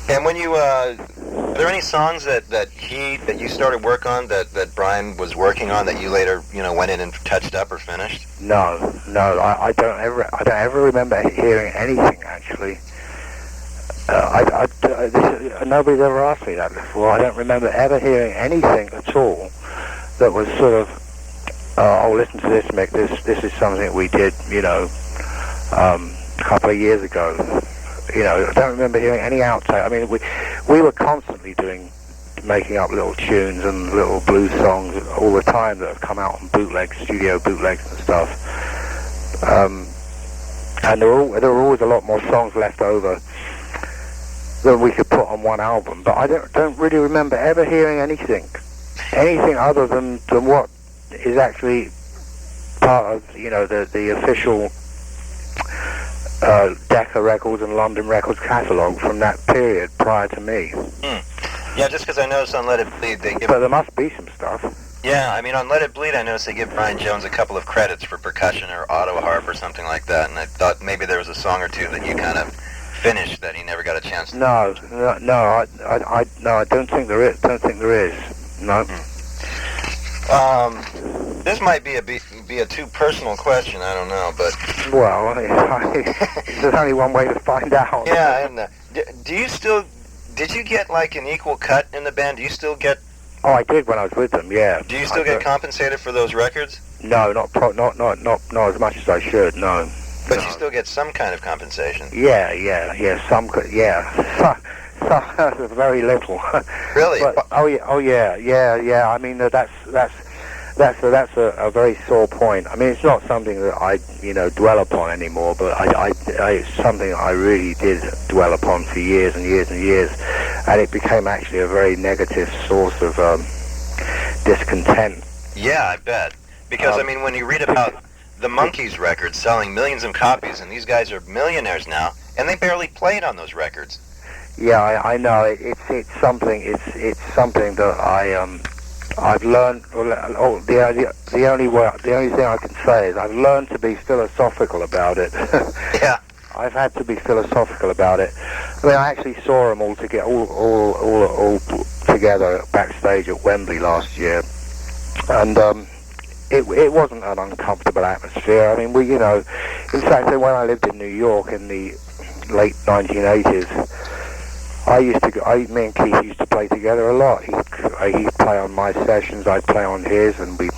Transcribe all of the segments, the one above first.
And when you, are there any songs that you started work on that Brian was working on that you later, went in and touched up or finished? No, I don't ever remember hearing anything actually. Nobody's ever asked me that before. I don't remember ever hearing anything at all that was sort of, oh, listen to this, Mick. This is something we did, a couple of years ago. I don't remember hearing any outtake. I mean, we were constantly making up little tunes and little blues songs all the time that have come out on bootlegs, studio bootlegs and stuff. And there were always a lot more songs left over than we could put on one album. But I don't really remember ever hearing anything other than what is actually part of the official Decca Records and London Records catalogue from that period prior to me. Yeah, just because I noticed on Let It Bleed they give... But there must be some stuff. Yeah, I mean on Let It Bleed I noticed they give Brian Jones a couple of credits for percussion or auto harp or something like that, and I thought maybe there was a song or two that you kind of finished that he never got a chance to. No, I don't think there is. No. This might be a too personal question. I don't know, but well, there's only one way to find out. Yeah, and did you get like an equal cut in the band? Do you still get? Oh, I did when I was with them. Yeah. Do you still get compensated for those records? No, not as much as I should. No. But you still get some kind of compensation. Yeah. Some, very little. Really? But, oh yeah. I mean, that's a very sore point. I mean, it's not something that I dwell upon anymore, but it's something I really did dwell upon for years and years and years, and it became actually a very negative source of discontent. Yeah, I bet. Because I mean, when you read about the Monkees records selling millions of copies, and these guys are millionaires now, and they barely played on those records. Yeah, I know. It's something. It's something that I've learned. The only thing I can say is I've learned to be philosophical about it. Yeah. I've had to be philosophical about it. I mean, I actually saw them all together backstage at Wembley last year, and it wasn't an uncomfortable atmosphere. I mean, in fact, when I lived in New York in the late 1980s, me and Keith used to play together a lot. He'd play on my sessions, I'd play on his, and we'd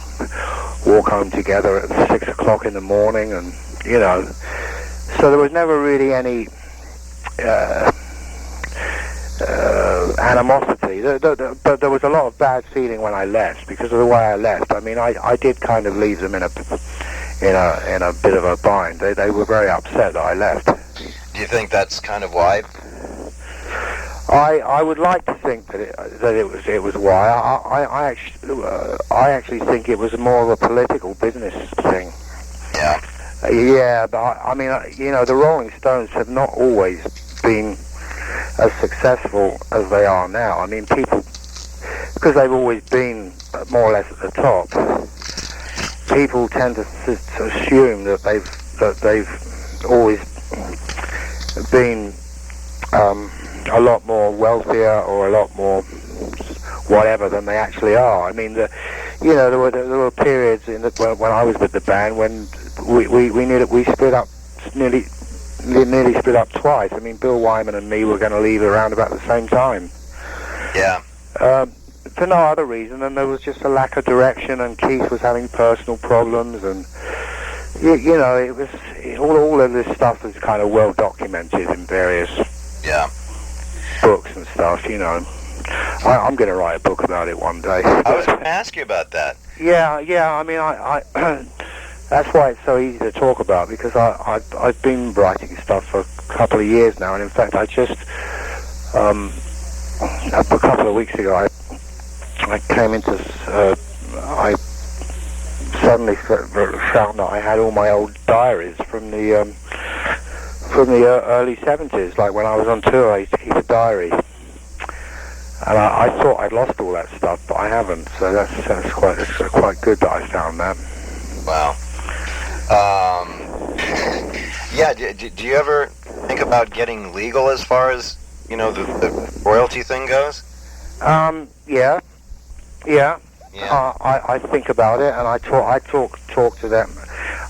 walk home together at 6 o'clock in the morning, and, so there was never really any animosity. But there was a lot of bad feeling when I left, because of the way I left. I mean, I did kind of leave them in a bit of a bind. They were very upset that I left. Do you think that's kind of why? I would like to think that it was why. I actually think it was more of a political business thing. Yeah. Yeah, but I mean, the Rolling Stones have not always been as successful as they are now. I mean, people, because they've always been more or less at the top, people tend to assume that they've always been a lot more wealthier or a lot more whatever than they actually are. I mean, there were periods when I was with the band when we knew that we split up nearly split up twice. I mean, Bill Wyman and me were going to leave around about the same time. Yeah. For no other reason than there was just a lack of direction, and Keith was having personal problems, and it was all of this stuff is kind of well documented in various books and stuff. I'm going to write a book about it one day. I was going to ask you about that. Yeah. I mean, I that's why it's so easy to talk about, because I've been writing stuff for a couple of years now, and in fact, I just a couple of weeks ago, I came into I suddenly found that I had all my old diaries from the early 70s. Like when I was on tour, I used to keep a diary, and I thought I'd lost all that stuff, but I haven't. So that's quite good that I found that. Wow. Yeah. Do you ever think about getting legal as far as you know, the royalty thing goes? Yeah. Yeah. I think about it, and I talk to them.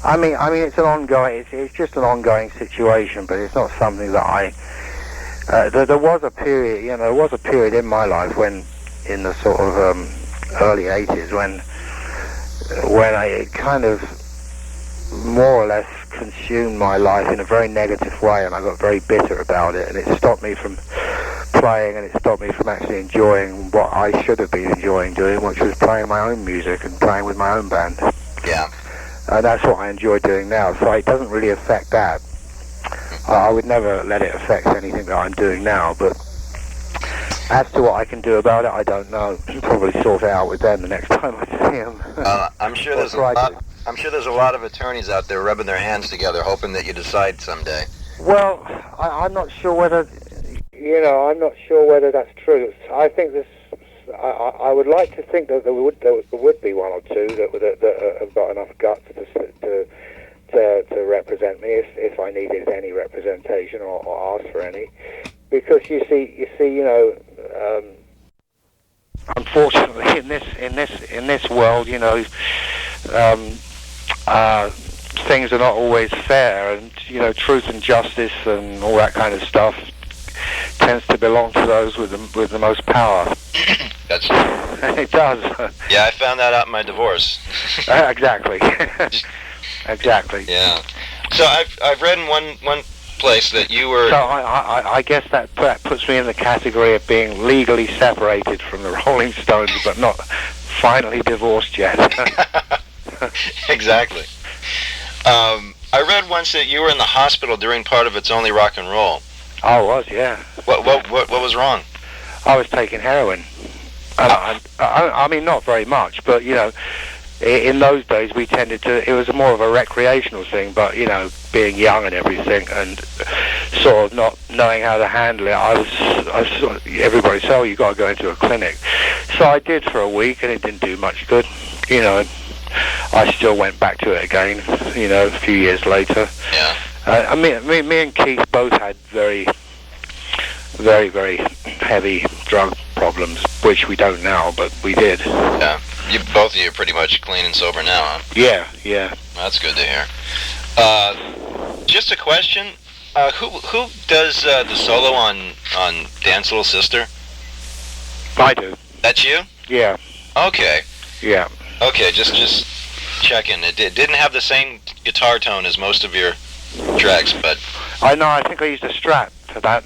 I mean, it's an ongoing. It's just an ongoing situation, but it's not something that I. There was a period, there was a period in my life when, in the sort of early '80s, when I kind of more or less consumed my life in a very negative way, and I got very bitter about it, and it stopped me from playing, and it stopped me from actually enjoying what I should have been enjoying doing, which was playing my own music and playing with my own band. Yeah. And that's what I enjoy doing now, so it doesn't really affect that. I would never let it affect anything that I'm doing now, but as to what I can do about it, I don't know. Probably sort it out with them the next time I see them. I'm sure there's a lot of attorneys out there rubbing their hands together, hoping that you decide someday. Well, I'm not sure whether, I'm not sure whether that's true. I think this. I would like to think that there would be one or two that have got enough guts to represent me if I needed any representation or asked for any, because you see, unfortunately in this world, things are not always fair, and truth and justice and all that kind of stuff tends to belong to those with the most power. That's it does. Yeah, I found that out in my divorce. Exactly. Exactly. Yeah. So I've read in one place that you were. So I guess that puts me in the category of being legally separated from the Rolling Stones, but not finally divorced yet. Exactly. I read once that you were in the hospital during part of It's Only Rock and Roll. I was, yeah. What was wrong? I was taking heroin. I mean, not very much, but in those days we tended to. It was more of a recreational thing, but being young and everything, and sort of not knowing how to handle it, I was everybody said, "Oh, you got to go into a clinic." So I did for a week, and it didn't do much good. I still went back to it again. A few years later. Yeah. Me and Keith both had very, very, very heavy drug problems, which we don't now, but we did. Yeah. Both of you are pretty much clean and sober now, huh? Yeah. That's good to hear. Just a question. Who does the solo on Dance Little Sister? I do. That's you? Yeah. Okay. Yeah. Okay, just checking. It didn't have the same guitar tone as most of your tracks, but... I know, I think I used a Strat for that.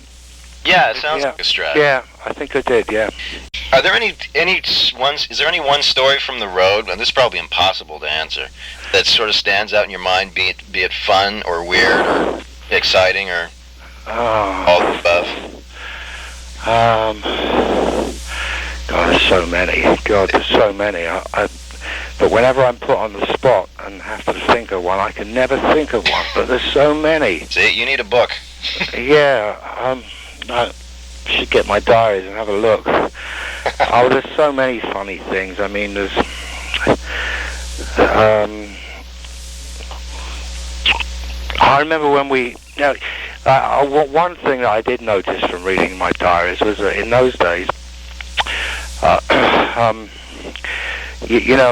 Yeah, it sounds like a Strat. Yeah, I think I did, yeah. Are there any ones? Is there any one story from the road, and this is probably impossible to answer, that sort of stands out in your mind, be it fun or weird or exciting or all the above? God, there's so many. But whenever I'm put on the spot and have to think of one, I can never think of one. But there's so many. See, you need a book. Yeah, I should get my diaries and have a look. There's so many funny things. I mean, there's I remember when we. One thing that I did notice from reading my diaries was that in those days,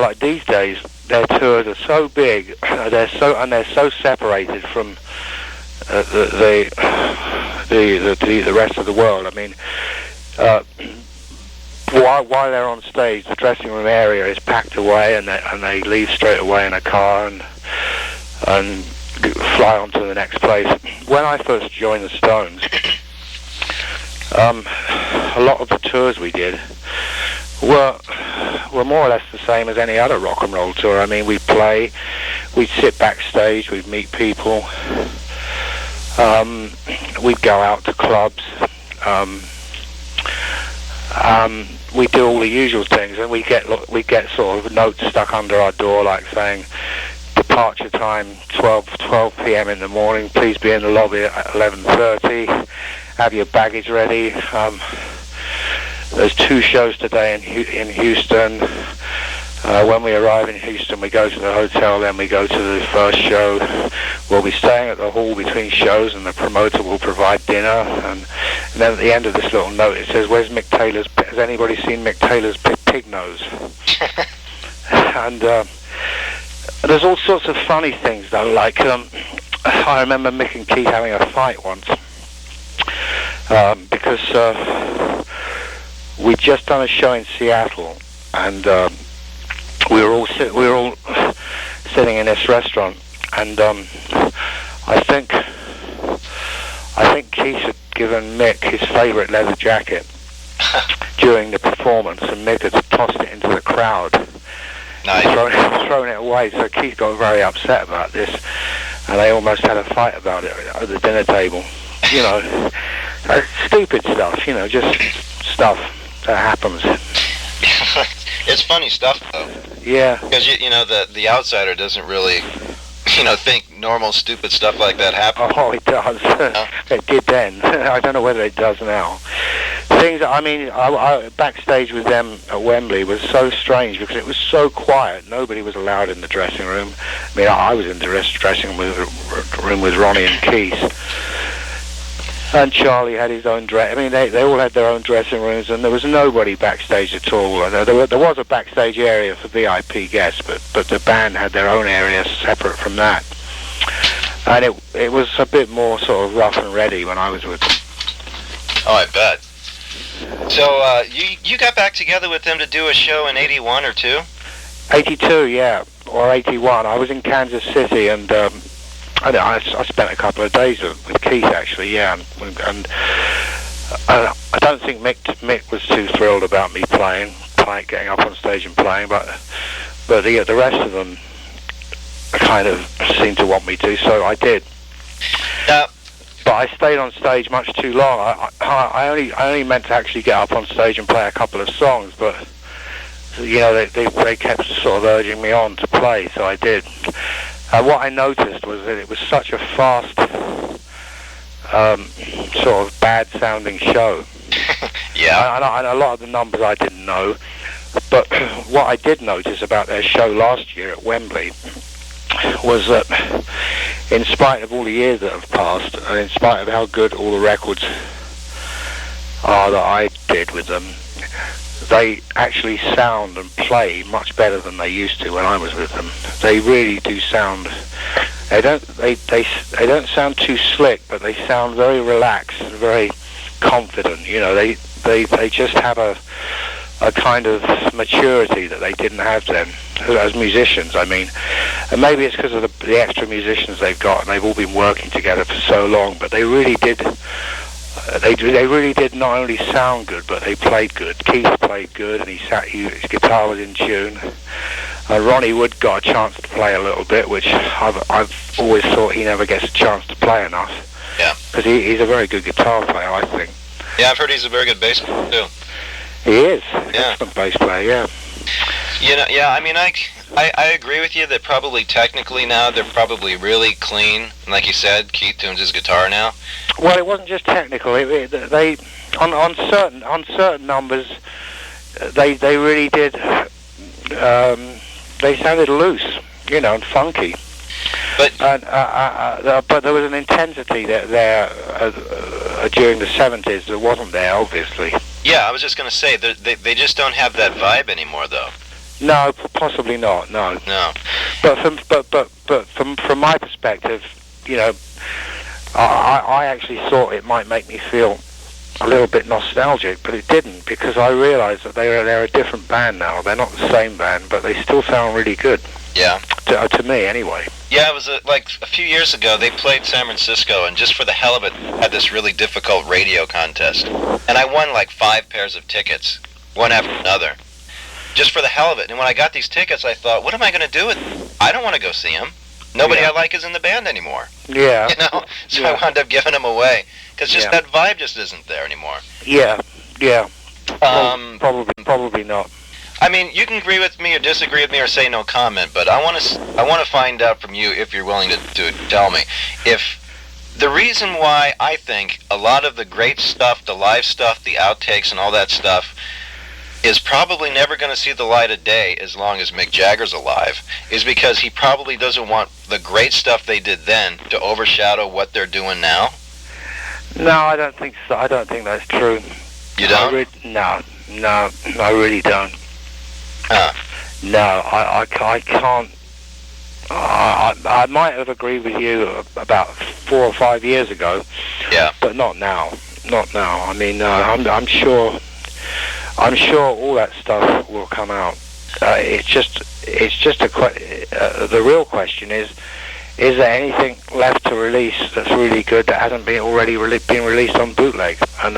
like these days, their tours are so big, they're so separated from the rest of the world. I mean, while they're on stage, the dressing room area is packed away, and they leave straight away in a car and fly on to the next place. When I first joined the Stones, a lot of the tours we did were more or less the same as any other rock and roll tour. I mean, we'd sit backstage, we'd meet people, we'd go out to clubs, we'd do all the usual things, and we'd get sort of notes stuck under our door, like saying, departure time 12 p.m. in the morning, please be in the lobby at 11:30, have your baggage ready, there's 2 shows today in Houston, When we arrive in Houston, we go to the hotel, then we go to the first show. We'll be staying at the hall between shows, and the promoter will provide dinner. And then at the end of this little note, it says, "Where's Mick Taylor's? Has anybody seen Mick Taylor's pig nose?" And there's all sorts of funny things, though. Like I remember Mick and Keith having a fight once because we'd just done a show in Seattle, and we were all sitting in this restaurant, and I think Keith had given Mick his favourite leather jacket during the performance, and Mick had tossed it into the crowd. Nice. Thrown it away. So Keith got very upset about this, and they almost had a fight about it at the dinner table. You know, stupid stuff. You know, just stuff that happens. It's funny stuff, though. Yeah. Because you know the outsider doesn't really, think normal stupid stuff like that happens. Oh, it does. It did then. I don't know whether it does now. Things. I mean, I backstage with them at Wembley was so strange because it was so quiet. Nobody was allowed in the dressing room. I mean, I was in the dressing room with Ronnie and Keith. And Charlie had his own dress. I mean, they all had their own dressing rooms, and there was nobody backstage at all. There was a backstage area for VIP guests, but the band had their own area separate from that. And it was a bit more sort of rough and ready when I was with them. Oh, I bet. So you got back together with them to do a show in '81 or '82? '82, yeah, or '81. I was in Kansas City, and I spent a couple of days with Keith, actually, yeah, and I don't think Mick was too thrilled about me getting up on stage and playing, but the rest of them kind of seemed to want me to, so I did. But I stayed on stage much too long. I only meant to actually get up on stage and play a couple of songs, but they kept sort of urging me on to play, so I did. What I noticed was that it was such a fast, sort of bad-sounding show. Yeah. And a lot of the numbers I didn't know. But what I did notice about their show last year at Wembley was that, in spite of all the years that have passed, and in spite of how good all the records are that I did with them, they actually sound and play much better than they used to when I was with them. They really do sound. They don't sound too slick, but they sound very relaxed and very confident. You know, they just have a kind of maturity that they didn't have then as musicians. I mean, and maybe it's because of the extra musicians they've got, and they've all been working together for so long. But they really did. They really did not only sound good, but they played good. Keith played good, and his guitar was in tune. Ronnie Wood got a chance to play a little bit, which I've always thought he never gets a chance to play enough. Yeah. Because he's a very good guitar player, I think. Yeah, I've heard he's a very good bass player too. He is. Yeah. Excellent bass player. Yeah. Yeah. I mean, I agree with you that probably technically now they're probably really clean. And like you said, Keith tunes his guitar now. Well, it wasn't just technical. They on certain numbers, they really did. They sounded loose, and funky. But there was an intensity there during the '70s that wasn't there, obviously. Yeah, I was just going to say they just don't have that vibe anymore, though. No, possibly not. No. But from my perspective, I actually thought it might make me feel a little bit nostalgic, but it didn't, because I realised that they're a different band now. They're not the same band, but they still sound really good. Yeah. To me, anyway. Yeah, it was like a few years ago. They played San Francisco, and just for the hell of it, had this really difficult radio contest, and I won like 5 pairs of tickets, one after another, just for the hell of it. And when I got these tickets, I thought, what am I going to do with them? I don't want to go see them. Nobody I like is in the band anymore. Yeah. So I wound up giving them away, because just that vibe just isn't there anymore. Yeah. Probably not. I mean, you can agree with me or disagree with me or say no comment, but I want to find out from you, if you're willing to tell me, if the reason why I think a lot of the great stuff, the live stuff, the outtakes and all that stuff, is probably never going to see the light of day as long as Mick Jagger's alive, is because he probably doesn't want the great stuff they did then to overshadow what they're doing now? No, I don't think so. I don't think that's true. You don't? No, I really don't. No, I can't. I might have agreed with you about 4 or 5 years ago. Yeah. But not now. Not now. I mean, I'm sure. I'm sure all that stuff will come out. It's just the real question is there anything left to release that's really good that hasn't been already been released on bootleg? And